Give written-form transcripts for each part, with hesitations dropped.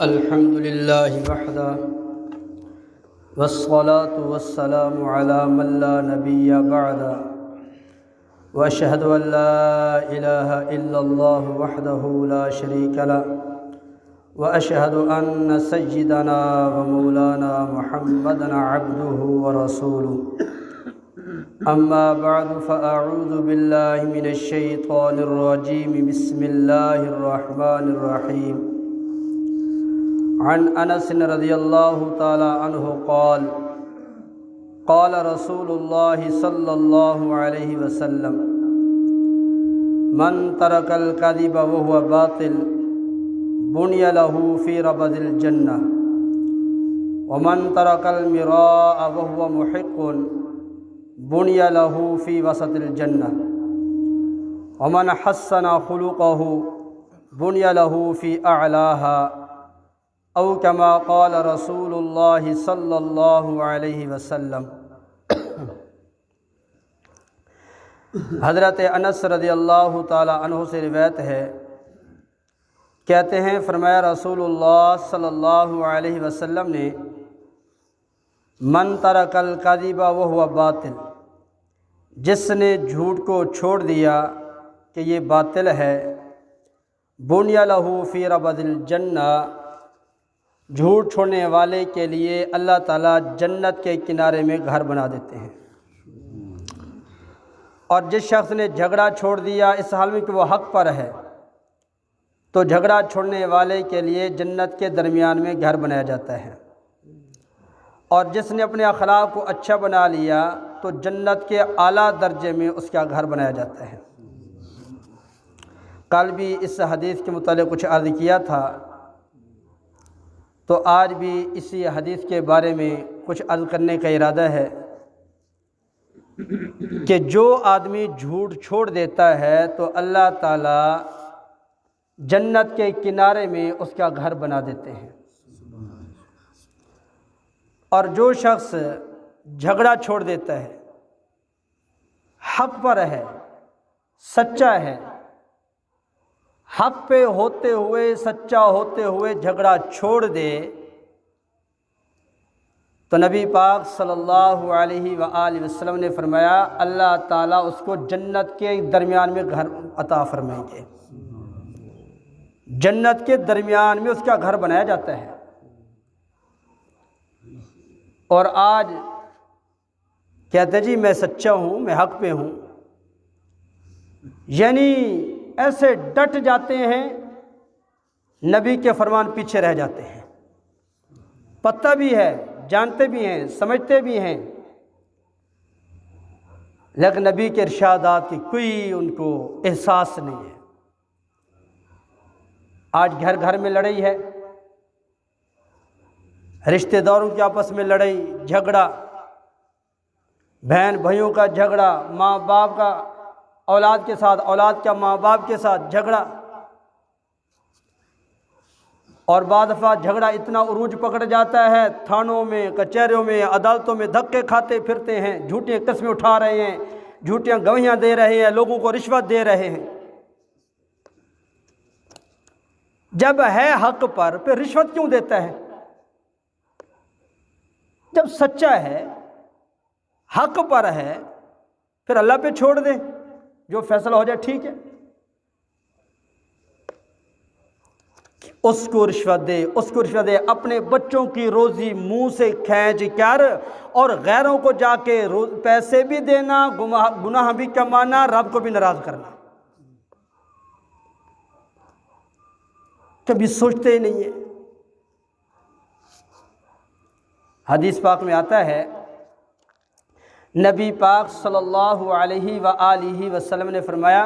الحمد لله وحده والصلاة والسلام على من لا نبي بعده وأشهد أن لا إله إلا الله وحده لا شريك له وأشهد أن سيدنا ومولانا محمدا عبده ورسوله أما بعد فأعوذ بالله من الشيطان الرجيم بسم الله الرحمن الرحيم عن أنس رضي الله تعالى عنه قال قال رسول الله صلى الله عليه وسلم من ترك الكذب وهو باطل بني له في ربض الجنة ومن ترك المراء وهو محق بني له في وسط الجنة ومن حسن خلقه بني له في أعلاها او كما قال رسول اللہ صلی اللہ علیہ وسلم۔ حضرت انس رضی اللہ تعالی عنہ سے روایت ہے، کہتے ہیں فرمایا رسول اللہ صلی اللہ علیہ وسلم نے من ترک الکذب وہو باطل، جس نے جھوٹ کو چھوڑ دیا کہ یہ باطل ہے، بنی لہ فی ربض الجنہ، جھوٹ چھوڑنے والے کے لیے اللہ تعالیٰ جنت کے کنارے میں گھر بنا دیتے ہیں۔ اور جس شخص نے جھگڑا چھوڑ دیا اس حال میں کہ وہ حق پر ہے، تو جھگڑا چھوڑنے والے کے لیے جنت کے درمیان میں گھر بنایا جاتا ہے۔ اور جس نے اپنے اخلاق کو اچھا بنا لیا تو جنت کے اعلیٰ درجے میں اس کا گھر بنایا جاتا ہے۔ کل بھی اس حدیث کے متعلق کچھ عرض کیا تھا، تو آج بھی اسی حدیث کے بارے میں کچھ عرض کرنے کا ارادہ ہے کہ جو آدمی جھوٹ چھوڑ دیتا ہے تو اللہ تعالیٰ جنت کے کنارے میں اس کا گھر بنا دیتے ہیں۔ اور جو شخص جھگڑا چھوڑ دیتا ہے، حق پر ہے، سچا ہے، حق پہ ہوتے ہوئے، سچا ہوتے ہوئے جھگڑا چھوڑ دے، تو نبی پاک صلی اللہ علیہ وآلہ وسلم نے فرمایا اللہ تعالیٰ اس کو جنت کے درمیان میں گھر عطا فرمائیں گے۔ جنت کے درمیان میں اس کا گھر بنایا جاتا ہے۔ اور آج کہتے جی میں سچا ہوں، میں حق پہ ہوں، یعنی ایسے ڈٹ جاتے ہیں، نبی کے فرمان پیچھے رہ جاتے ہیں، پتہ بھی ہے، جانتے بھی ہیں، سمجھتے بھی ہیں، لیکن نبی کے ارشادات کی کوئی ان کو احساس نہیں ہے۔ آج گھر گھر میں لڑائی ہے، رشتہ داروں کے آپس میں لڑائی جھگڑا، بہن بھائیوں کا جھگڑا، ماں باپ کا اولاد کے ساتھ، اولاد کا ماں باپ کے ساتھ جھگڑا، اور بعض دفعہ جھگڑا اتنا عروج پکڑ جاتا ہے، تھانوں میں، کچہریوں میں، عدالتوں میں دھکے کھاتے پھرتے ہیں، جھوٹیاں قسمیں اٹھا رہے ہیں، جھوٹیاں گواہیاں دے رہے ہیں، لوگوں کو رشوت دے رہے ہیں۔ جب ہے حق پر پھر رشوت کیوں دیتا ہے؟ جب سچا ہے، حق پر ہے، پھر اللہ پہ چھوڑ دے، جو فیصلہ ہو جائے ٹھیک ہے۔ اس کو رشوت دے، اس کو رشوت دے، اپنے بچوں کی روزی منہ سے کھینچ کر اور غیروں کو جا کے پیسے بھی دینا، گناہ بھی کمانا، رب کو بھی ناراض کرنا، کبھی سوچتے ہی نہیں ہے۔ حدیث پاک میں آتا ہے، نبی پاک صلی اللہ علیہ وآلہ وسلم نے فرمایا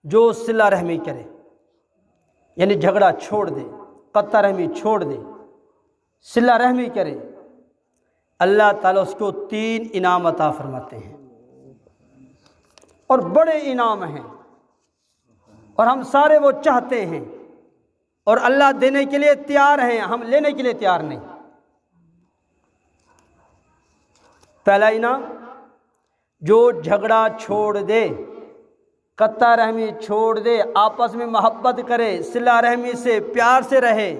جو صلہ رحمی کرے، یعنی جھگڑا چھوڑ دے، قطع رحمی چھوڑ دے، صلہ رحمی کرے، اللہ تعالیٰ اس کو 3 انعام عطا فرماتے ہیں، اور بڑے انعام ہیں، اور ہم سارے وہ چاہتے ہیں، اور اللہ دینے کے لیے تیار ہیں، ہم لینے کے لیے تیار نہیں۔ پہلا انعام، جو جھگڑا چھوڑ دے، قطع رحمی چھوڑ دے، آپس میں محبت کرے، صلہ رحمی سے پیار سے رہے،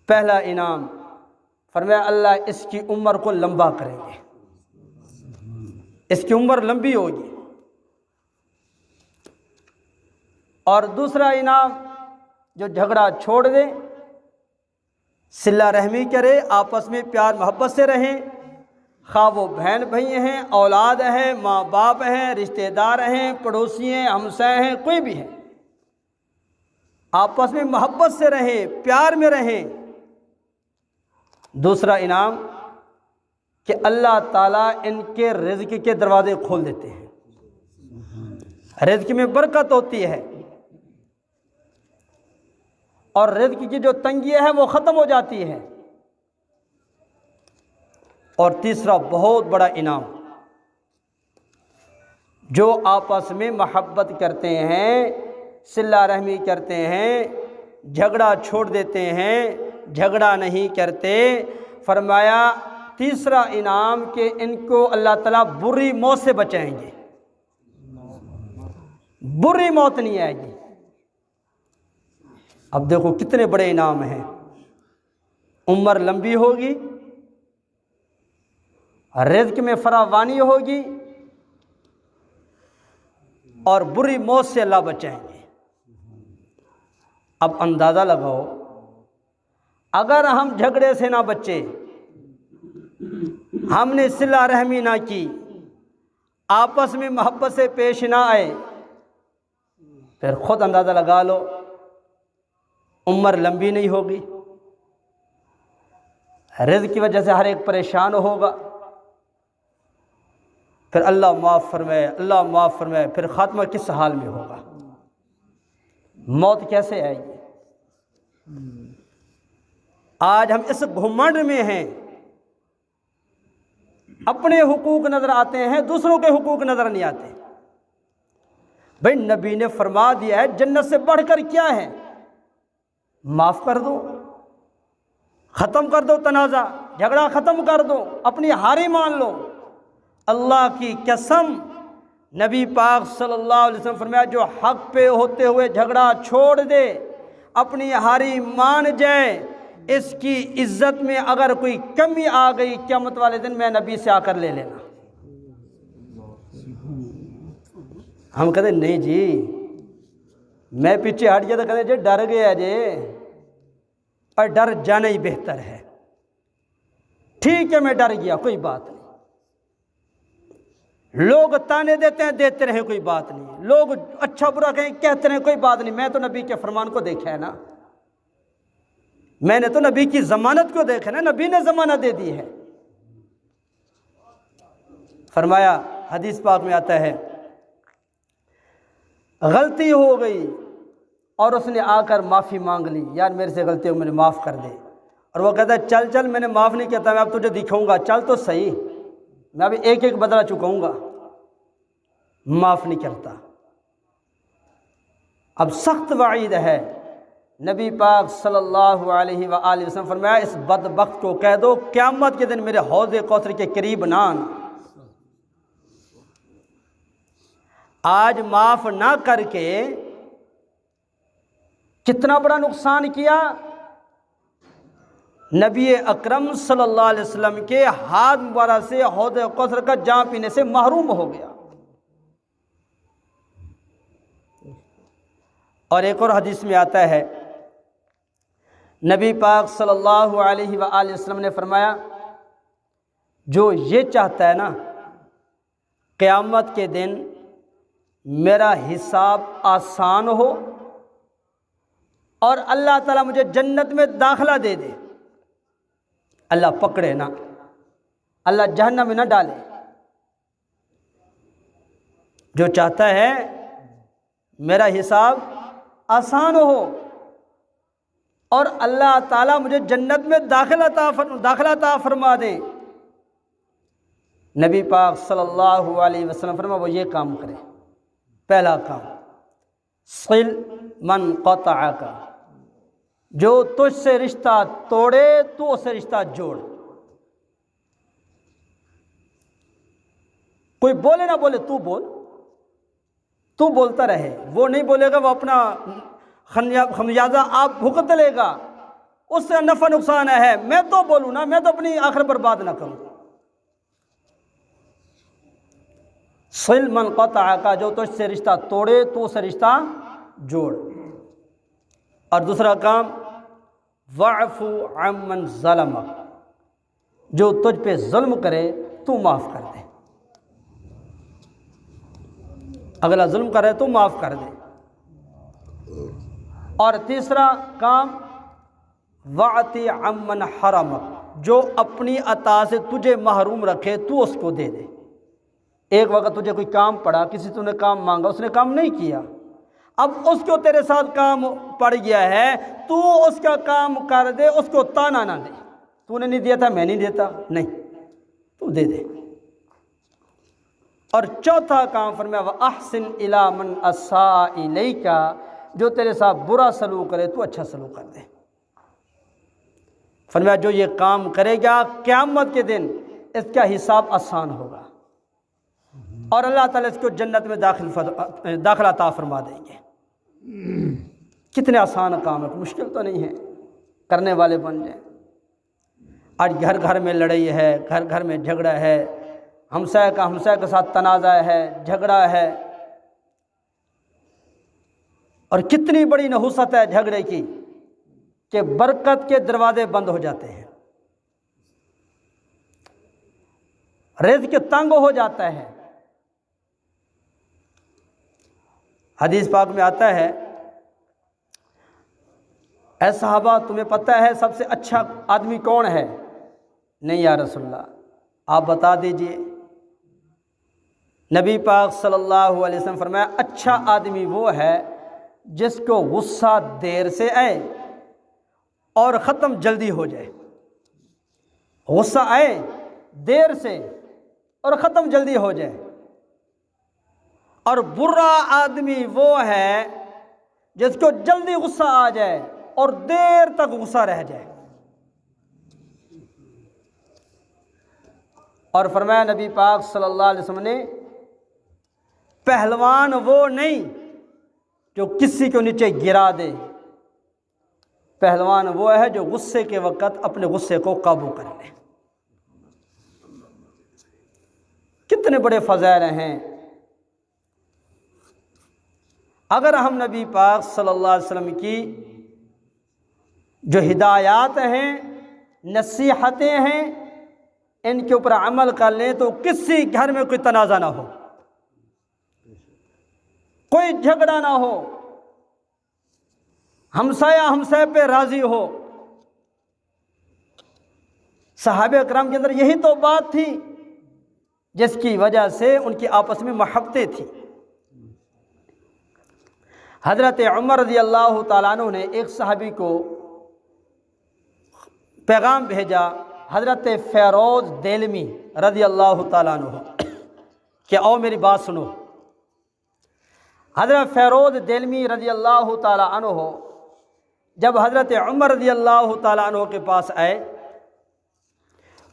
پہلا انعام فرمایا اللہ اس کی عمر کو لمبا کریں گے، اس کی عمر لمبی ہوگی۔ اور دوسرا انعام جو جھگڑا چھوڑ دے، صلہ رحمی کرے، آپس میں پیار محبت سے رہیں، خواہ وہ بہن بھائی ہیں، اولاد ہیں، ماں باپ ہیں، رشتہ دار ہیں، پڑوسی ہیں، ہمسائے ہیں، کوئی بھی ہے، آپس میں محبت سے رہیں، پیار میں رہیں۔ دوسرا انعام کہ اللہ تعالیٰ ان کے رزق کے دروازے کھول دیتے ہیں، رزق میں برکت ہوتی ہے اور رزق کی جو تنگی ہے وہ ختم ہو جاتی ہے۔ اور تیسرا بہت بڑا انعام، جو آپس میں محبت کرتے ہیں، صلہ رحمی کرتے ہیں، جھگڑا چھوڑ دیتے ہیں، جھگڑا نہیں کرتے، فرمایا تیسرا انعام کہ ان کو اللہ تعالیٰ بری موت سے بچائیں گے، بری موت نہیں آئے گی۔ اب دیکھو کتنے بڑے انعام ہیں، عمر لمبی ہوگی، رزق میں فراوانی ہوگی، اور بری موت سے اللہ بچائیں گے۔ اب اندازہ لگاؤ اگر ہم جھگڑے سے نہ بچے، ہم نے صلہ رحمی نہ کی، آپس میں محبت سے پیش نہ آئے، پھر خود اندازہ لگا لو عمر لمبی نہیں ہوگی، رزق کی وجہ سے ہر ایک پریشان ہوگا، پھر اللہ معاف فرمائے، اللہ معاف فرمائے، پھر خاتمہ کس حال میں ہوگا، موت کیسے آئے گی؟ آج ہم اس گھمنڈ میں ہیں، اپنے حقوق نظر آتے ہیں، دوسروں کے حقوق نظر نہیں آتے۔ بھئی نبی نے فرما دیا ہے جنت سے بڑھ کر کیا ہے، معاف کر دو، ختم کر دو تنازع، جھگڑا ختم کر دو، اپنی ہاری مان لو۔ اللہ کی قسم نبی پاک صلی اللہ علیہ وسلم فرمایا جو حق پہ ہوتے ہوئے جھگڑا چھوڑ دے، اپنی ہاری مان جائے، اس کی عزت میں اگر کوئی کمی آ گئی قیامت والے دن میں نبی سے آ کر لے لینا۔ ہم کہتے ہیں نہیں جی میں پیچھے ہٹ گیا، تو کہتے ہیں جی ڈر گیا جی، اور ڈر جانا ہی بہتر ہے۔ ٹھیک ہے میں ڈر گیا، کوئی بات نہیں، لوگ تانے دیتے ہیں دیتے رہیں، کوئی بات نہیں، لوگ اچھا برا کہیں کہتے رہیں، کوئی بات نہیں، میں تو نبی کے فرمان کو دیکھا ہے نا، میں نے تو نبی کی ضمانت کو دیکھا نا، نبی نے ضمانت دے دی ہے۔ فرمایا حدیث پاک میں آتا ہے غلطی ہو گئی اور اس نے آ کر معافی مانگ لی، یار میرے سے غلطی ہو، مجھے معاف کر دے، اور وہ کہتا ہے چل چل میں نے معاف نہیں کہتا، میں اب تجھے دکھاؤں گا، چل تو صحیح، میں ابھی ایک ایک بدلہ چکاؤں گا، معاف نہیں کرتا۔ اب سخت وعید ہے، نبی پاک صلی اللہ علیہ وآلہ وسلم فرمایا اس بدبخت کو کہہ دو قیامت کے دن میرے حوض کوثر کے قریب نہ آنا۔ آج معاف نہ کر کے کتنا بڑا نقصان کیا، نبی اکرم صلی اللہ علیہ وسلم کے ہاتھ مبارک سے حوض کوثر کا جام پینے سے محروم ہو گیا۔ اور ایک اور حدیث میں آتا ہے نبی پاک صلی اللہ علیہ وآلہ وسلم نے فرمایا جو یہ چاہتا ہے نا قیامت کے دن میرا حساب آسان ہو اور اللہ تعالیٰ مجھے جنت میں داخلہ دے دے، اللہ پکڑے نا، اللہ جہنم میں نہ ڈالے، جو چاہتا ہے میرا حساب آسان ہو اور اللہ تعالیٰ مجھے جنت میں داخلہ عطا فرما دے، نبی پاک صلی اللہ علیہ وسلم فرما وہ یہ کام کرے۔ پہلا کام صل من قطعک، جو تجھ سے رشتہ توڑے تو اسے رشتہ جوڑ، کوئی بولے نہ بولے تو بول، تو بولتا رہے، وہ نہیں بولے گا وہ اپنا خمیازہ آپ بھگت لے گا، اس سے نفع نقصان ہے، میں تو بولوں نا، میں تو اپنی آخر برباد نہ کروں۔ صل من قطع کا، جو تجھ سے رشتہ توڑے تو اسے رشتہ جوڑ۔ اور دوسرا کام واعف عمن ظلمک، جو تجھ پہ ظلم کرے تو معاف کر دے، اگلا ظلم کرے تو معاف کر دے۔ اور تیسرا کام واعطِ عمن حرمک، جو اپنی عطا سے تجھے محروم رکھے تو اس کو دے دے۔ ایک وقت تجھے کوئی کام پڑا، کسی تو نے کام مانگا، اس نے کام نہیں کیا، اب اس کو تیرے ساتھ کام پڑ گیا ہے، تو اس کا کام کر دے، اس کو تانا نہ دے، تو نے نہیں دیا تھا میں نہیں دیتا، نہیں، تو دے دے۔ اور چوتھا کام فرمایا وَأَحْسِنْ إِلَىٰ مَنْ أَسَاءَ إِلَيْكَ، جو تیرے ساتھ برا سلوک کرے تو اچھا سلوک کر دے۔ فرمایا جو یہ کام کرے گا قیامت کے دن اس کا حساب آسان ہوگا، اور اللہ تعالیٰ اس کو جنت میں داخلہ عطا فرما دیں گے۔ کتنے آسان کام ہے، مشکل تو نہیں ہے، کرنے والے بن جائیں۔ آج گھر گھر میں لڑائی ہے، گھر گھر میں جھگڑا ہے، ہمسائے کا ہمسائے کے ساتھ تنازع ہے، جھگڑا ہے، اور کتنی بڑی نحوست ہے جھگڑے کی کہ برکت کے دروازے بند ہو جاتے ہیں، رزق تنگ ہو جاتا ہے۔ حدیث پاک میں آتا ہے اے صحابہ تمہیں پتہ ہے سب سے اچھا آدمی کون ہے؟ نہیں یا رسول اللہ، آپ بتا دیجئے۔ نبی پاک صلی اللہ علیہ وسلم فرمایا اچھا آدمی وہ ہے جس کو غصہ دیر سے آئے اور ختم جلدی ہو جائے۔ غصہ آئے دیر سے اور ختم جلدی ہو جائے۔ اور برا آدمی وہ ہے جس کو جلدی غصہ آ جائے اور دیر تک غصہ رہ جائے۔ اور فرمایا نبی پاک صلی اللہ علیہ وسلم نے پہلوان وہ نہیں جو کسی کو نیچے گرا دے، پہلوان وہ ہے جو غصے کے وقت اپنے غصے کو قابو کر لے۔ کتنے بڑے فضائل ہیں۔ اگر ہم نبی پاک صلی اللہ علیہ وسلم کی جو ہدایات ہیں، نصیحتیں ہیں، ان کے اوپر عمل کر لیں تو کسی گھر میں کوئی تنازع نہ ہو، کوئی جھگڑا نہ ہو، ہمسایہ ہمسائے پہ راضی ہو۔ صحابہ اکرام کے اندر یہی تو بات تھی جس کی وجہ سے ان کی آپس میں محبتیں تھیں۔ حضرت عمر رضی اللہ تعالیٰ عنہ نے ایک صحابی کو پیغام بھیجا، حضرت فیروز دیلمی رضی اللہ تعالیٰ عنہ، کہ آؤ میری بات سنو۔ حضرت فیروز دیلمی رضی اللہ تعالیٰ عنہ جب حضرت عمر رضی اللہ تعالیٰ عنہ کے پاس آئے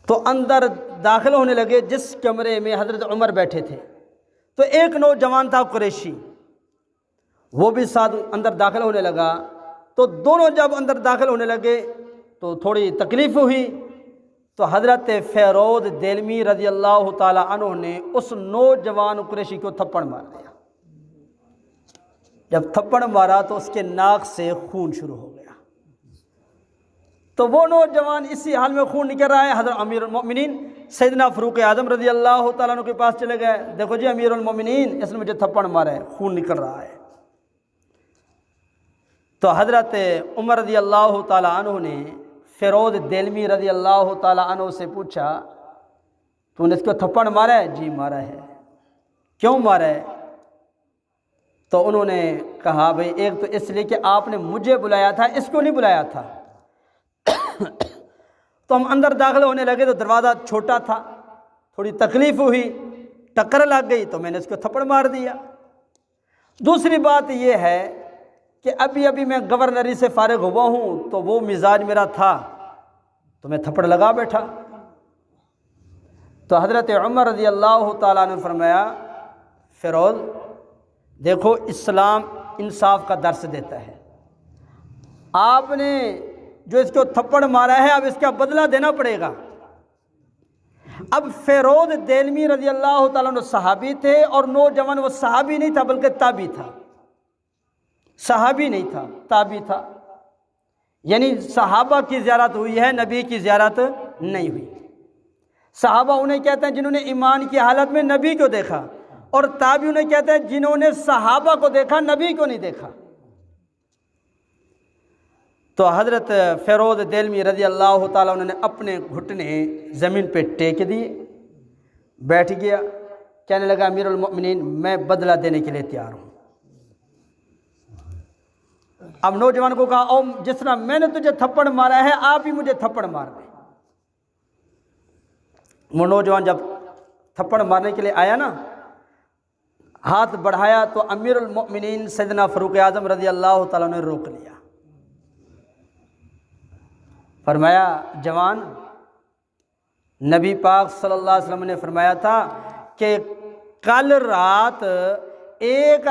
تو اندر داخل ہونے لگے۔ جس کمرے میں حضرت عمر بیٹھے تھے تو ایک نوجوان تھا قریشی، وہ بھی ساتھ اندر داخل ہونے لگا۔ تو دونوں جب اندر داخل ہونے لگے تو تھوڑی تکلیف ہوئی، تو حضرت فیروز دیلمی رضی اللہ تعالیٰ عنہ نے اس نوجوان قریشی کو تھپڑ مار دیا۔ جب تھپڑ مارا تو اس کے ناک سے خون شروع ہو گیا۔ تو وہ نوجوان اسی حال میں خون نکل رہا ہے، حضرت امیر المؤمنین سیدنا فاروق اعظم رضی اللہ تعالیٰ عنہ کے پاس چلے گئے، دیکھو جی امیر المؤمنین اس نے مجھے تھپڑ مارا ہے، خون نکل رہا ہے۔ تو حضرت عمر رضی اللہ تعالیٰ عنہ نے فیروز دیلمی رضی اللہ تعالیٰ عنہ سے پوچھا تو نے اس کو تھپڑ مارا ہے؟ جی مارا ہے۔ کیوں مارا ہے؟ تو انہوں نے کہا بھئی ایک تو اس لیے کہ آپ نے مجھے بلایا تھا، اس کو نہیں بلایا تھا۔ تو ہم اندر داخل ہونے لگے تو دروازہ چھوٹا تھا، تھوڑی تکلیف ہوئی، ٹکر لگ گئی تو میں نے اس کو تھپڑ مار دیا۔ دوسری بات یہ ہے کہ ابھی میں گورنری سے فارغ ہوا ہوں تو وہ مزاج میرا تھا تو میں تھپڑ لگا بیٹھا۔ تو حضرت عمر رضی اللہ تعالیٰ نے فرمایا فیروز دیکھو اسلام انصاف کا درس دیتا ہے، آپ نے جو اس کو تھپڑ مارا ہے اب اس کا بدلہ دینا پڑے گا۔ اب فیروز دیلمی رضی اللہ تعالیٰ عنہ صحابی تھے، اور نوجوان وہ صحابی نہیں تھا بلکہ تابعی تھا، صحابی نہیں تھا تابعی تھا، یعنی صحابہ کی زیارت ہوئی ہے، نبی کی زیارت نہیں ہوئی۔ صحابہ انہیں کہتے ہیں جنہوں نے ایمان کی حالت میں نبی کو دیکھا، اور تابعی انہیں کہتے ہیں جنہوں نے صحابہ کو دیکھا نبی کو نہیں دیکھا۔ تو حضرت فیروز دیلمی رضی اللہ تعالیٰ عنہ نے اپنے گھٹنے زمین پہ ٹیک دیے، بیٹھ گیا، کہنے لگا امیر المؤمنین میں بدلہ دینے کے لیے تیار ہوں۔ اب نوجوان کو کہا او جس طرح میں نے تجھے تھپڑ مارا ہے آپ ہی مجھے تھپڑ مار دیں۔ وہ نوجوان جب تھپڑ مارنے کے لیے آیا نا، ہاتھ بڑھایا تو امیر المؤمنین سیدنا فاروق اعظم رضی اللہ تعالیٰ نے روک لیا۔ فرمایا جوان، نبی پاک صلی اللہ علیہ وسلم نے فرمایا تھا کہ کل رات ایک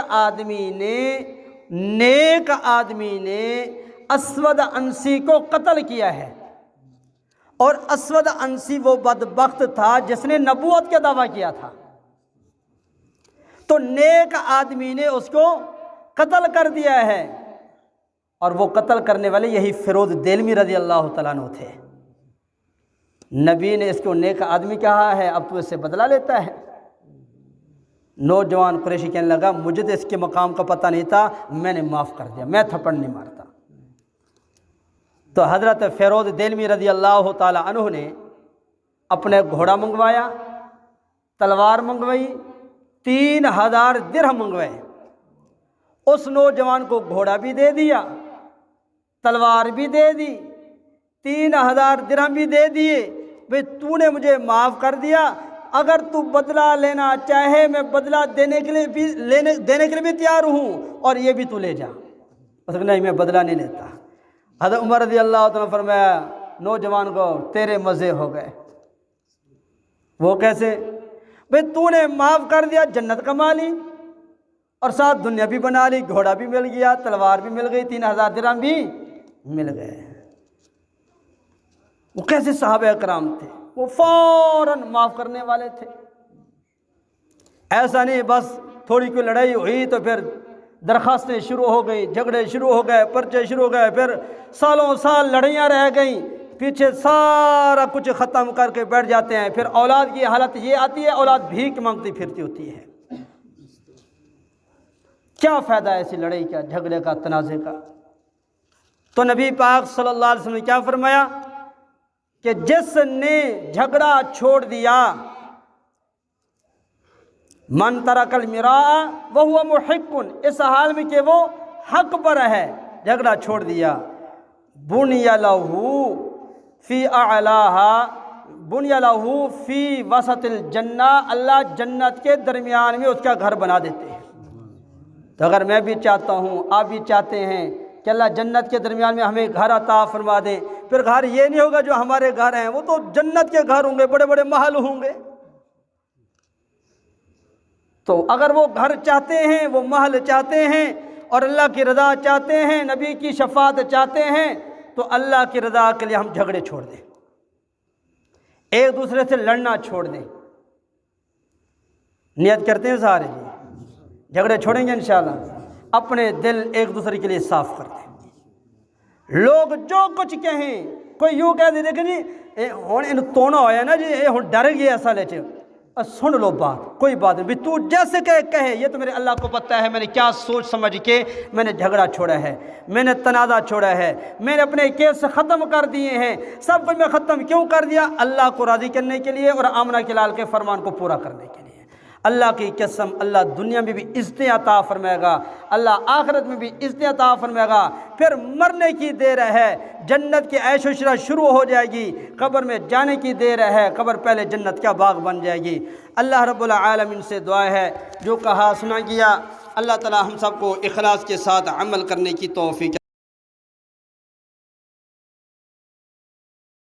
نیک آدمی نے اسود عنسی کو قتل کیا ہے، اور اسود عنسی وہ بدبخت تھا جس نے نبوت کا دعویٰ کیا تھا، تو نیک آدمی نے اس کو قتل کر دیا ہے، اور وہ قتل کرنے والے یہی فیروز دیلمی رضی اللہ تعالیٰ عنہ تھے۔ نبی نے اس کو نیک آدمی کہا ہے، اب تو اس سے بدلہ لیتا ہے۔ نوجوان قریشی کہنے لگا مجھے تو اس کے مقام کا پتہ نہیں تھا، میں نے معاف کر دیا، میں تھپڑ نہیں مارتا۔ تو حضرت فیروز دیلمی رضی اللہ تعالیٰ عنہ نے اپنے گھوڑا منگوایا، تلوار منگوائی، 3000 درہم منگوائے، اس نوجوان کو گھوڑا بھی دے دیا، تلوار بھی دے دی، 3000 درہم بھی دے دیے، بھئی تو نے مجھے معاف کر دیا، اگر تو بدلہ لینا چاہے میں بدلہ دینے کے لیے بھی تیار ہوں، اور یہ بھی تو لے جا۔ اس نے نہیں میں بدلہ نہیں لیتا۔ حضرت عمر رضی اللہ تعالیٰ نے فرمایا نوجوان کو تیرے مزے ہو گئے۔ وہ کیسے؟ بھئی تو نے معاف کر دیا، جنت کما لی، اور ساتھ دنیا بھی بنا لی، گھوڑا بھی مل گیا، تلوار بھی مل گئی، 3000 درہم بھی مل گئے۔ وہ کیسے صحابہ کرام تھے؟ وہ فوراً معاف کرنے والے تھے۔ ایسا نہیں بس تھوڑی کوئی لڑائی ہوئی تو پھر درخواستیں شروع ہو گئی، جھگڑے شروع ہو گئے، پرچے شروع ہو گئے، پھر سالوں سال لڑائیاں رہ گئیں، پیچھے سارا کچھ ختم کر کے بیٹھ جاتے ہیں۔ پھر اولاد کی حالت یہ آتی ہے، اولاد بھیک مانگتی پھرتی ہوتی ہے۔ کیا فائدہ ہے ایسی لڑائی کا، جھگڑے کا، تنازع کا؟ تو نبی پاک صلی اللہ علیہ وسلم نے کیا فرمایا کہ جس نے جھگڑا چھوڑ دیا، من ترک المراء وهو محق، اس حال میں کہ وہ حق پر ہے، جھگڑا چھوڑ دیا، بنی لہ فی اعلاها، بنی لہ فی وسط الجنہ، اللہ جنت کے درمیان میں اس کا گھر بنا دیتے ہیں۔ تو اگر میں بھی چاہتا ہوں، آپ بھی چاہتے ہیں کہ اللہ جنت کے درمیان میں ہمیں گھر عطا فرما دیں، پھر گھر یہ نہیں ہوگا جو ہمارے گھر ہیں، وہ تو جنت کے گھر ہوں گے، بڑے بڑے محل ہوں گے۔ تو اگر وہ گھر چاہتے ہیں، وہ محل چاہتے ہیں، اور اللہ کی رضا چاہتے ہیں، نبی کی شفاعت چاہتے ہیں، تو اللہ کی رضا کے لیے ہم جھگڑے چھوڑ دیں، ایک دوسرے سے لڑنا چھوڑ دیں۔ نیت کرتے ہیں سارے جی، جھگڑے چھوڑیں گے انشاءاللہ، اپنے دل ایک دوسرے کے لیے صاف کر دیں۔ لوگ جو کچھ کہیں، کوئی یوں کہہ دے دیکھیں جی ہوں ان تونا ہویا نا جی، یہ ہوں ڈر گیا اصل چ، سن لو بات، کوئی بات نہیں، بھی تو جیسے کہے، یہ تو میرے اللہ کو پتہ ہے میں نے کیا سوچ سمجھ کے میں نے جھگڑا چھوڑا ہے، میں نے تنازع چھوڑا ہے، میں نے اپنے کیس ختم کر دیے ہیں، سب کچھ میں ختم کیوں کر دیا؟ اللہ کو راضی کرنے کے لیے اور آمنہ کے لال کے فرمان کو پورا کرنے کے لیے۔ اللہ کی قسم، اللہ دنیا میں بھی عزتیں عطا فرمائے گا، اللہ آخرت میں بھی عزتیں عطا فرمائے گا۔ پھر مرنے کی دیر ہے، جنت کی عیش و عشرت شروع ہو جائے گی، قبر میں جانے کی دیر ہے، قبر پہلے جنت کا باغ بن جائے گی۔ اللہ رب العالمین سے دعا ہے جو کہا سنا گیا، اللہ تعالی ہم سب کو اخلاص کے ساتھ عمل کرنے کی توفیق